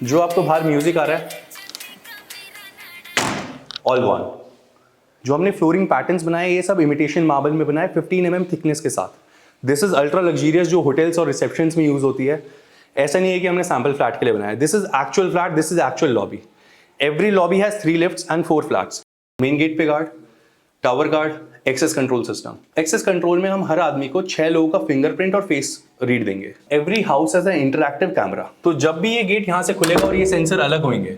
जो आपको बाहर म्यूजिक आ रहा है, ऑल गॉन। जो हमने फ्लोरिंग पैटर्न्स बनाए ये सब इमिटेशन मार्बल में बनाए 15 mm थिकनेस के साथ। दिस इज अल्ट्रा लग्जरियस, जो होटल्स और रिसेप्शंस में यूज होती है। ऐसा नहीं है कि हमने सैंपल फ्लैट के लिए बनाया। This is actual flat, this is actual lobby. Every lobby has 3 lifts and 4 flats. Main gate पे guard, tower guard, access control system. Access control में हम हर आदमी को 6 लोगों का फिंगरप्रिंट और फेस रीड देंगे। Every house has an interactive camera. तो जब भी ये गेट यहां से खुलेगा और ये सेंसर अलग होंगे,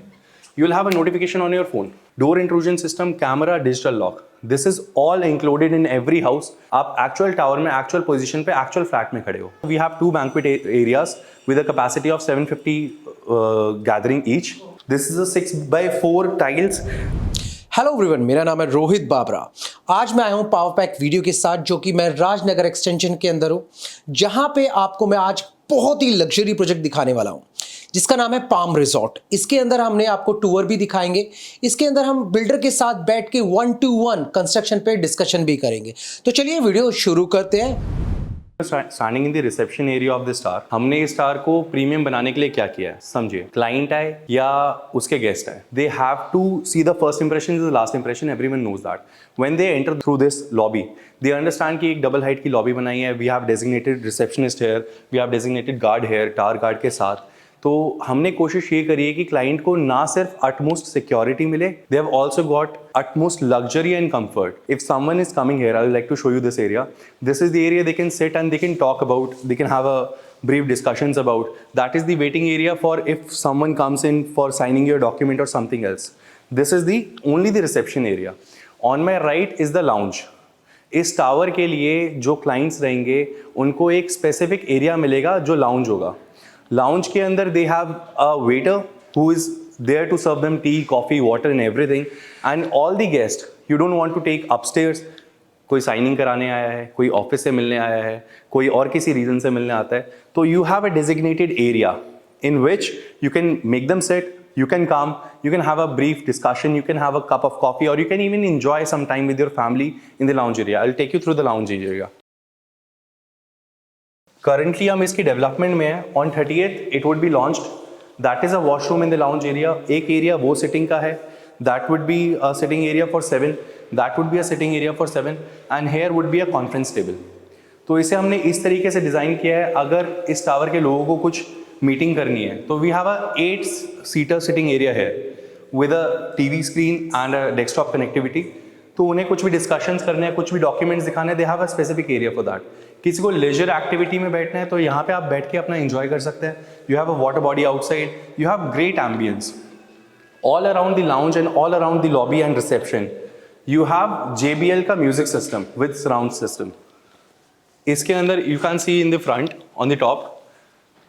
you will have a notification on your phone. Door intrusion system, camera, digital lock. This is all included in every house. आप actual tower में actual position पे actual flat में खड़े हो. We have 2 banquet areas with a capacity of 750 gathering each. This is a 6x4 tiles. Hello everyone, मेरा नाम है रोहित बाबरा। आज मैं आया हूँ पावर पैक वीडियो के साथ, जो कि मैं राजनगर एक्सटेंशन के अंदर हूँ, जहाँ पे आपको मैं आज बहुत ही लग्जरी प्रोजेक्ट दिखाने वाला हूँ जिसका नाम है पाम रिजॉर्ट। इसके अंदर हमने आपको टूर भी दिखाएंगे। इसके अंदर हम बिल्डर के साथ बैठ के 1-to-1 कंस्ट्रक्शन पे डिस्कशन भी करेंगे। तो चलिए वीडियो शुरू करते हैं। Standing in the reception area of the star. हमने इस स्टार को प्रीमियम बनाने के लिए क्या किया है, समझिए। क्लाइंट आए या उसके गेस्ट आए, they have to see the first impression is the last impression. Everyone knows that when they enter through this lobby, they understand कि एक डबल हाइट की लॉबी बनाई है। We have designated receptionist here, we have designated guard here, tower guard के साथ। तो हमने कोशिश ये करी है कि क्लाइंट को ना सिर्फ अटमोस्ट सिक्योरिटी मिले, they have also got utmost luxury and comfort. If someone is coming here, I would like to show you this area. This is the area they can sit and they can talk about, they can have a brief discussions about. That is the waiting area for if someone comes in for signing your document or something else. This is the only the reception area. On my right is the lounge. इस tower के लिए जो clients रहेंगे उनको एक specific area मिलेगा जो lounge होगा। लाउंज के अंदर they have a waiter who is there to serve them tea, coffee, water and everything. And all the guests, you don't want to take upstairs. कोई साइनिंग कराने आया है, कोई ऑफिस से मिलने आया है, कोई और किसी रीजन से मिलने आता है, तो you have a designated area in which you can make them sit, you can come, you can have a brief discussion, you can have a cup of coffee, or you can even enjoy some time with your family in the lounge area. I'll take you through the lounge area. Currently हम इसकी development में है। On 30th it would be launched. That is a washroom in the lounge area. एक area वो sitting का है, that would be a sitting area for 7, that would be a sitting area for 7, and here would be a conference table. तो इसे हमने इस तरीके से डिज़ाइन किया है, अगर इस टावर के लोगों को कुछ मीटिंग करनी है तो we have a 8-seater sitting area here with a TV screen and a desktop connectivity. तो उन्हें कुछ भी डिस्कशंस करने हैं, कुछ भी डॉक्यूमेंट्स दिखाने हैं, they have a specific area for that. किसी को लेजर एक्टिविटी में बैठना है तो यहाँ पे आप बैठ के अपना एंजॉय कर सकते हैं। You have a water body outside, you have great ambience all around the lounge and all around the lobby and reception. You have JBL का music system with surround system. इसके अंदर you can see in the front on the top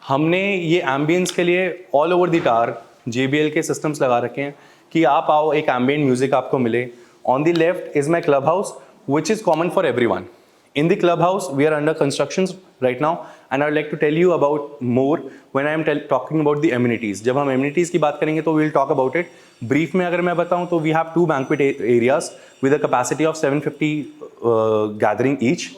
हमने ये ambience के लिए all over the tower JBL के systems लगा रखे हैं कि आप आओ, एक एम्बियंट म्यूजिक आपको मिले। On the left is my clubhouse, which is common for everyone. In the clubhouse, we are under constructions right now, and I would like to tell you about more when I am talking about the amenities. जब हम amenities की बात करेंगे तो we will talk about it. Brief में अगर मैं बताऊं तो we have 2 banquet areas with a capacity of 750 gathering each,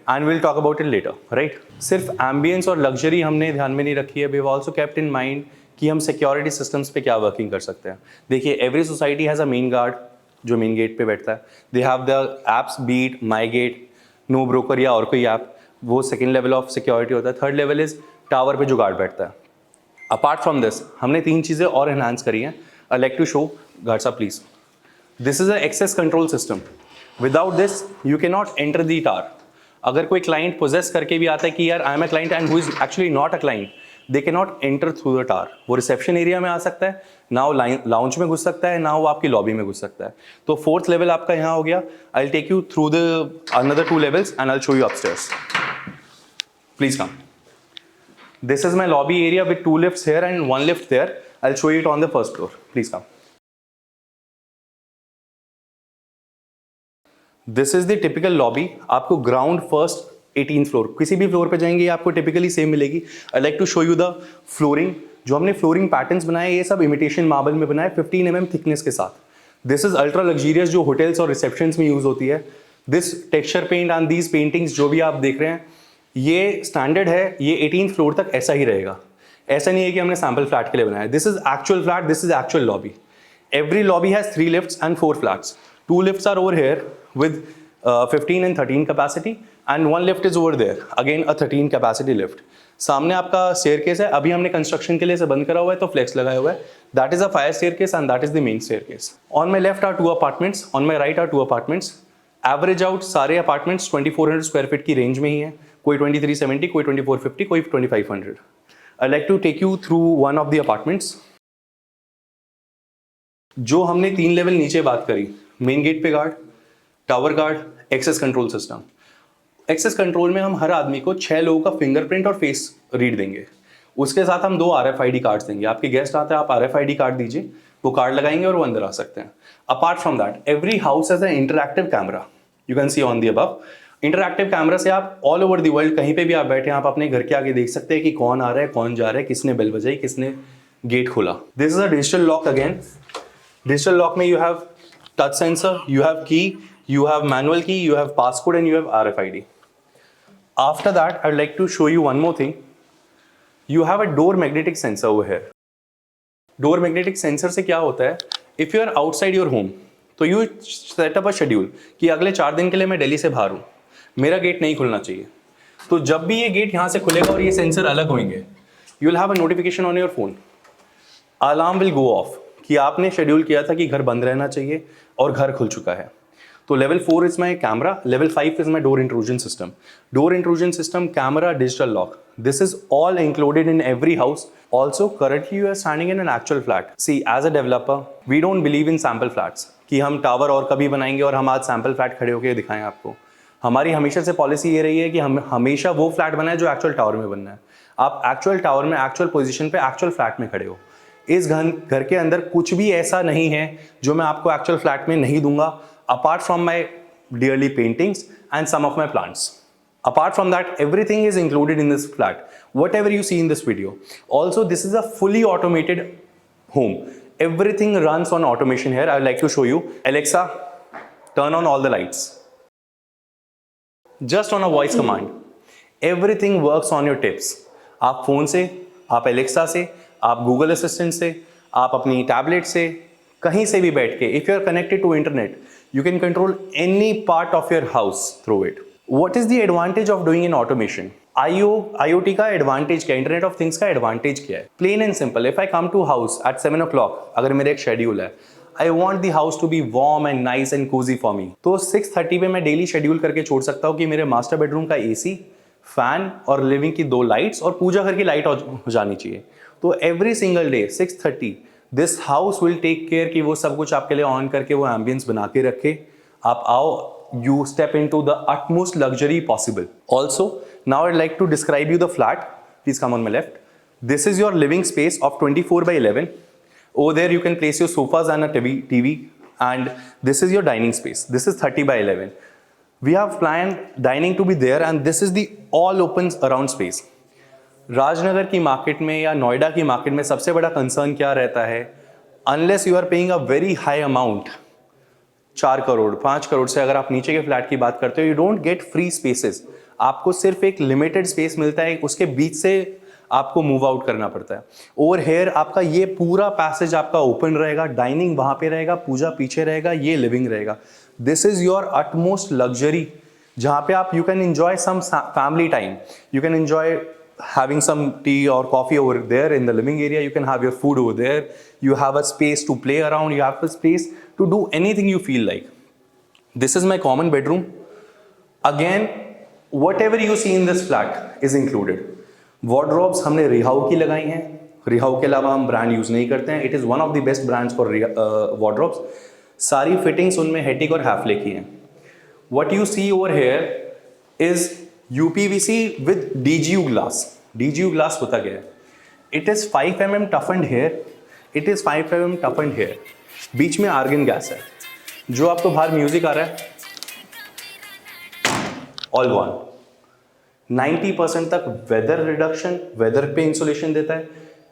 and we'll talk about it later, right? सिर्फ ambience और luxury हमने ध्यान में नहीं रखी है. We have also kept in mind कि हम security systems पे क्या working कर सकते हैं. देखिए, every society has a main guard जो मेन गेट पे बैठता है। They have the apps beat, MyGate, NoBroker या और कोई ऐप, वो सेकेंड लेवल ऑफ सिक्योरिटी होता है। थर्ड लेवल इज टावर पे जो गार्ड बैठता है। अपार्ट फ्रॉम दिस हमने 3 चीज़ें और एनहांस करी हैं। I like to show guard साहब please. This is a access control system. Without this you can not enter the tower. अगर कोई क्लाइंट पोजेस करके भी आता है कि यार I am a client and who is actually not a client, they can not enter through the tower. वो reception area में आ सकता है, ना वो लाउंज में घुस सकता है, ना वो आपकी लॉबी में घुस सकता है। तो 4th लेवल आपका यहाँ हो गया। I will take you through the another 2 levels and I will show you upstairs. Please come. This is my lobby area with 2 lifts here and 1 lift there. I will show you it on the first floor. Please come. This is the typical lobby. आपको ground first 18th floor, किसी भी floor पे जाएंगे आपको typically same मिलेगी। I like to show you the flooring. जो हमने flooring patterns बनाए ये सब इमिटेशन मार्बल में बनाए 15 mm थिकनेस के साथ। दिस इज अल्ट्रा लग्जरियस, जो होटल्स और रिसेप्शंस में यूज होती है। This texture paint and these paintings जो भी आप देख रहे हैं ये स्टैंडर्ड है, ये 18th फ्लोर तक ऐसा ही रहेगा। ऐसा नहीं है कि हमने सैम्पल फ्लैट के लिए बनाया. This is actual flat, this is actual lobby. Every lobby has 3 lifts and 4 flats. 2 lifts are over here with 15 and 13 capacity, and 1 lift is over there, again a 13 capacity lift. सामने आपका staircase है. अभी हमने construction के लिए इसे बंद करा हुआ है तो फ्लेक्स लगाया हुआ है. That is a fire staircase and that is the main staircase. On my left are 2 apartments, on my right are 2 apartments. Average out सारे अपार्टमेंट्स 2400 स्क्वायर फीट की रेंज में ही है. कोई 2370, कोई 2450, कोई 2500. I'd like to take you through one of the apartments. जो हमने 3 level नीचे बात करी, मेन गेट पे guard, tower guard, access control system. Access control में हम हर आदमी को 6 लोगों का फिंगरप्रिंट और फेस रीड देंगे. उसके साथ हम 2 RFID कार्ड्स देंगे. आपके गेस्ट आते हैं, आप RFID कार्ड दीजिए, वो कार्ड लगाएंगे और वो अंदर आ सकते हैं. Apart from that, every house has an interactive camera. You can see on the above. Interactive camera से आप ऑल ओवर द वर्ल्ड कहीं पे भी आप बैठे, आप अपने घर के आगे देख सकते हैं कि कौन आ रहा है, कौन जा रहा है, किसने बेल बजाई, किसने गेट खोला. This is a digital lock again. Digital lock में you have touch sensor, you have key, you have manual key, you have passcode and you have RFID. After that, I'd like to show you one more thing. You have a door magnetic sensor over here. Door magnetic sensor से क्या होता है? If you are outside your home, तो you set up a schedule कि अगले 4 दिन के लिए मैं दिल्ली से बाहर हूँ, मेरा गेट नहीं खुलना चाहिए. तो जब भी ये गेट यहाँ से खुलेगा और ये सेंसर अलग होंगे, you will have a notification on your phone. Alarm will go off. कि आपने शेड्यूल किया था कि घर बंद रहना चाहिए और घर खुल चुका है. तो level 4 is my camera, level 5 is my door intrusion system. Door intrusion system, camera, digital lock. This is all included in every house. Also currently you are standing in an actual flat. See as a developer we don't believe in sample flats कि हम tower और कभी बनाएंगे और हम आज sample flat खड़े होकर दिखाएं आपको. हमारी हमेशा से पॉलिसी ये रही है कि हम हमेशा वो फ्लैट बनाए जो एक्चुअल टावर में बनना है. आप एक्चुअल टावर में, एक्चुअल पोजिशन पे, एक्चुअल फ्लैट में खड़े हो. इस घर के अंदर कुछ भी ऐसा नहीं है जो मैं आपको एक्चुअल फ्लैट में नहीं दूंगा, apart from my dearly paintings and some of my plants. Apart from that, everything is included in this flat, whatever you see in this video. Also, this is a fully automated home. Everything runs on automation here. I would like to show you. Alexa, turn on all the lights. Just on a voice command. Everything works on your tips. आप phone से, आप Alexa से, आप Google assistant से, आप अपनी tablet से, कहीं से भी बैठ के, if you are connected to internet, you can control any part of your house through it. What is the advantage of doing in automation? IoT का एडवांटेज क्या है? इंटरनेट ऑफ थिंग्स का एडवांटेज क्या है? Plain and simple. If I come to house at 7 o'clock, अगर मेरा एक schedule है, I want the house to be warm and nice and cosy for me, तो 6:30 पे मैं डेली शेड्यूल करके छोड़ सकता हूँ कि मेरे मास्टर बेडरूम का AC, फैन और लिविंग की 2 लाइट्स और पूजा घर की लाइट हो जानी चाहिए. तो every single day 6:30 this house will take care कि वो सब कुछ आपके लिए ऑन करके वो एम्बियंस बना के रखे. आप आओ, you step into the utmost luxury possible. Also, now I'd like to describe you the flat. Please come on my left. This is your living space of 24/11. Over there you can place your sofas and a TV, and this is your dining space. This is 30/11. We have planned dining to be there, and this is the all open around space. Rajnagar की market में या नोएडा की market में सबसे बड़ा concern क्या रहता है? Unless you are paying a very high amount, 4 crore 5 crore से अगर आप नीचे के फ्लैट की बात करते हो, you don't get free spaces. आपको सिर्फ एक लिमिटेड स्पेस मिलता है, उसके बीच से आपको मूव आउट करना पड़ता है. ओवर हेयर आपका ये पूरा पैसेज आपका ओपन रहेगा, डाइनिंग वहाँ पे रहेगा, पूजा पीछे रहेगा, ये लिविंग रहेगा. This is your utmost luxury, जहाँ पे आप you can enjoy some family time, you can enjoy having some tea or coffee over there in the living area. You can have your food over there. You have a space to play around. You have a space to do anything you feel like. This is my common bedroom. Again, whatever you see in this flat is included. Wardrobes हमने रिहाउ की लगाई हैं. रिहाउ के अलावा हम brand use नहीं करते हैं. It is one of the best brands for wardrobes. सारी फिटिंग्स उनमें हेटिक और हैफले की हैं. What you see over here is UPVC with DGU glass. DGU glass होता क्या है? It is 5 mm toughened here. It is 5 mm toughened here. बीच में argon gas है. जो आपको बाहर म्यूजिक आ रहा है, all gone. 90% तक वेदर रिडक्शन, वेदर पे इंसुलेशन देता है.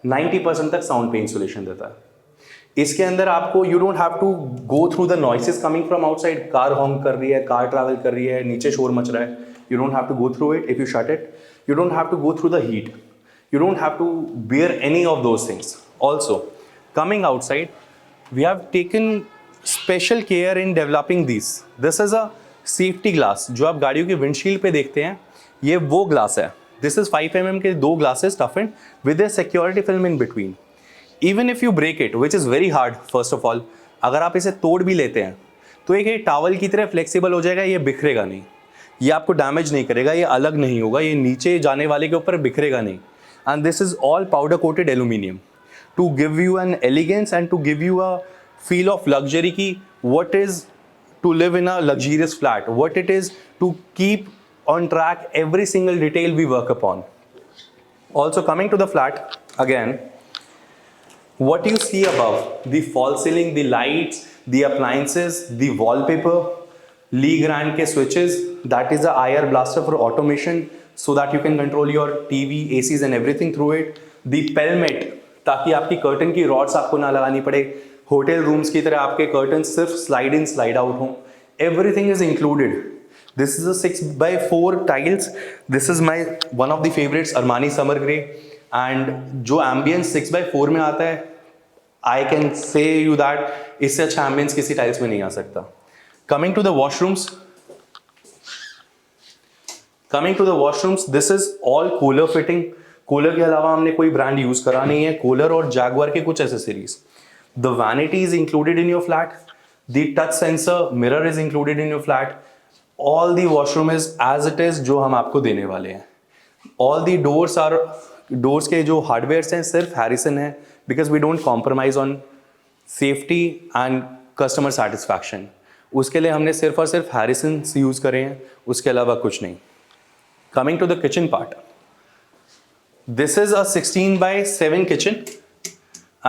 90% तक साउंड पे इंसुलेशन देता है. इसके अंदर आपको you don't have to go through the noises coming from outside. Car horn कर रही है, कार ट्रैवल कर रही है, नीचे शोर मच रहा है. You don't have to go through it. If you shut it, you don't have to go through the heat. You don't have to bear any of those things. Also, coming outside, we have taken special care in developing these. This is a safety glass. जो आप गाड़ियों के windshield पे देखते हैं, ये वो glass है. This is 5 mm के दो glasses toughened with a security film in between. Even if you break it, which is very hard, first of all, अगर आप इसे तोड़ भी लेते हैं तो एक टावल की तरह फ्लेक्सिबल हो जाएगा, ये बिखरेगा नहीं, ये आपको डैमेज नहीं करेगा, ये अलग नहीं होगा, ये नीचे जाने वाले के ऊपर बिखरेगा नहीं. And this is all powder coated aluminium to give you an elegance and to give you a feel of luxury की what is to live in a luxurious flat, what it is to keep on track every single detail we work upon. Also, coming to the flat again, what you see above, the false ceiling, the lights, the appliances, the wallpaper, Lee Grand के switches, that is a IR blaster for automation so that you can control your TV, ACs and everything through it. The pelmet, ताकि आपकी curtain की rods आपको ना लगानी पड़े, hotel rooms की तरह आपके कर्टन सिर्फ स्लाइड इन स्लाइड आउट हों. Everything is included. This is a 6x4 tiles. This is my one of the favourites Armani summer grey. And जो एम्बियंस 6x4 में आता है, I can say you that इससे अच्छा एम्बियंस किसी tiles में नहीं आ सकता. Coming to the washrooms, this is all Kohler fitting. Kohler के अलावा हमने कोई ब्रांड यूज करा नहीं है. कूलर और जैगवार के कुछ accessories. The vanity is included in your flat. The touch sensor mirror is included in your flat. All the washroom is as it is जो हम आपको देने वाले हैं. All the doors के जो hardwares हैं सिर्फ Harrison है, because we don't compromise on safety and customer satisfaction. उसके लिए हमने सिर्फ और सिर्फ Harrison यूज करे हैं, उसके अलावा कुछ नहीं. Coming to the kitchen part. This is a 16x7 kitchen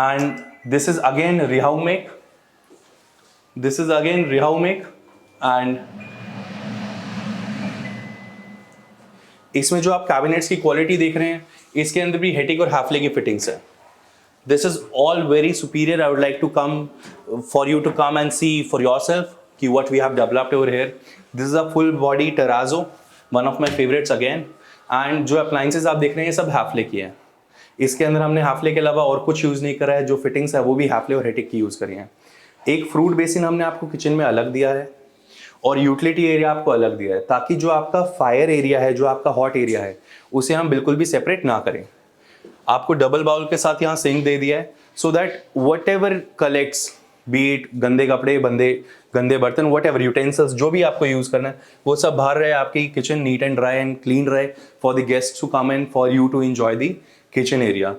and this is again Rihau make. And इसमें जो आप कैबिनेट्स की क्वालिटी देख रहे हैं, इसके अंदर भी हेटिक और हैफले की फिटिंग्स है. This is all very superior. I would like to come for you to come and see for yourself कि what we have developed over here. This is a full body terrazzo, one of my favourites again. And जो appliances आप देख रहे हैं, ये सब हैफले की हैं. इसके अंदर हमने हैफले के अलावा और कुछ यूज़ नहीं करा है. जो फिटिंग्स है वो भी हैफले और हेटिक की यूज़ करी हैं. एक फ्रूट बेसिन हमने आपको किचन में अलग दिया है और यूटिलिटी एरिया आपको अलग दिया है, ताकि जो आपका फायर एरिया है, जो आपका हॉट एरिया है, उसे हम बिल्कुल भी सेपरेट ना करें. आपको डबल बाउल के साथ यहाँ सिंक दे दिया है, so that whatever collects, बीट गंदे कपड़े, गंदे बर्तन, वट एवर यूटेंसिल्स जो भी आपको यूज़ करना है, वो सब बाहर रहे. आपकी kitchen neat and dry and clean रहे for the guest to come and for you to enjoy the kitchen area.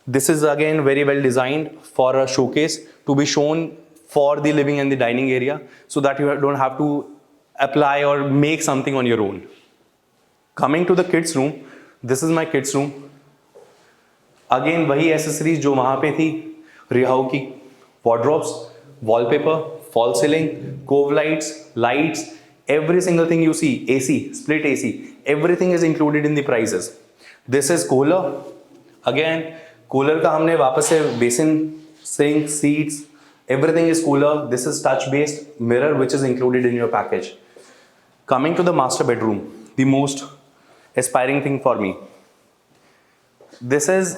This is again very well designed for a showcase to be shown for the living and the dining area, so that you don't have to apply or make something on your own. Coming to the kids room, this is my kids room. Again वही accessories जो वहाँ पे थी, रिहाउ की wardrobes, wallpaper, false ceiling, cove lights, every single thing you see, AC, split AC, everything is included in the prices. This is cooler. Again Kohler का हमने वापस से basin, sink, seats, everything is Kohler. This is touch based mirror which is included in your package. Coming to the master bedroom, the most aspiring thing for me. This is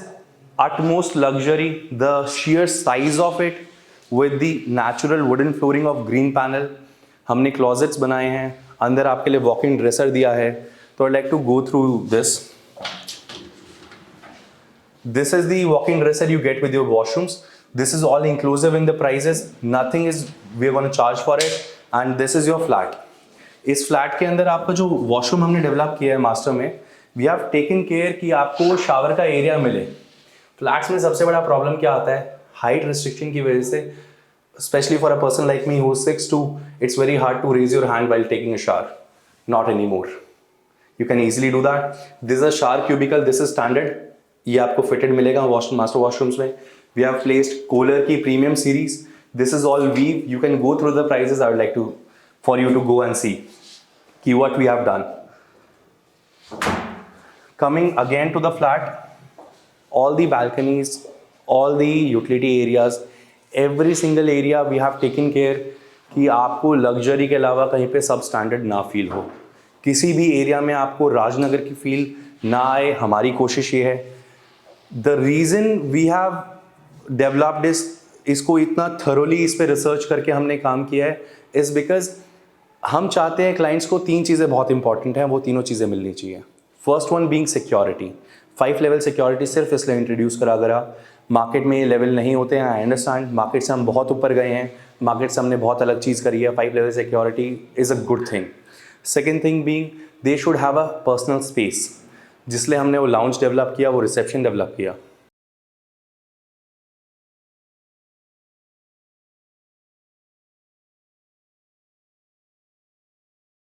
utmost luxury, the sheer size of it with the natural wooden flooring of green panel. हमने closets बनाए हैं, अंदर आपके लिए walk-in dresser दिया है. तो I'd like to go through this. This is the walk-in dresser you get with your washrooms. This is all inclusive in the prices. Nothing is we're going to charge for it. And this is your flat. इस flat के अंदर आपका जो washroom हमने develop किया है master में, we have taken care कि आपको शावर का एरिया मिले. फ्लैट्स में सबसे बड़ा प्रॉब्लम क्या आता है, हाइट रिस्ट्रिक्शन की वजह से, specially for a person like me who is 6'2", it's very hard to raise your hand while taking a shower. Not any more. You can easily do that. This is a shower cubicle. This is standard. ये आपको fitted मिलेगा master washrooms में. We have placed Kohler की premium series. This is all weave. You can go through the prices. I would like to for you to go and see कि what we have done. Coming again to the flat, all the balconies, all the utility areas, every single area we have taken care कि आपको luxury के अलावा कहीं पे सब standard ना feel हो. किसी भी एरिया में आपको राजनगर की फील ना आए, हमारी कोशिश ये है. The reason we have developed इसको इतना थरोली इस पे रिसर्च करके हमने काम किया है इज़ बिकॉज हम चाहते हैं क्लाइंट्स को 3 चीज़ें बहुत इंपॉर्टेंट हैं, वो तीनों चीज़ें मिलनी चाहिए। First one being security. 5 level security सिर्फ इसलिए इंट्रोड्यूस करा करा, मार्केट में ये लेवल नहीं होते हैं। आई अंडरस्टैंड, मार्केट से हम बहुत ऊपर गए हैं, मार्केट से हमने बहुत अलग चीज़ करी है। 5 level security is a good thing. Second thing being they should have a personal space, जिसलिए हमने वो लाउंज डेवलप किया, वो रिसेप्शन डेवलप किया।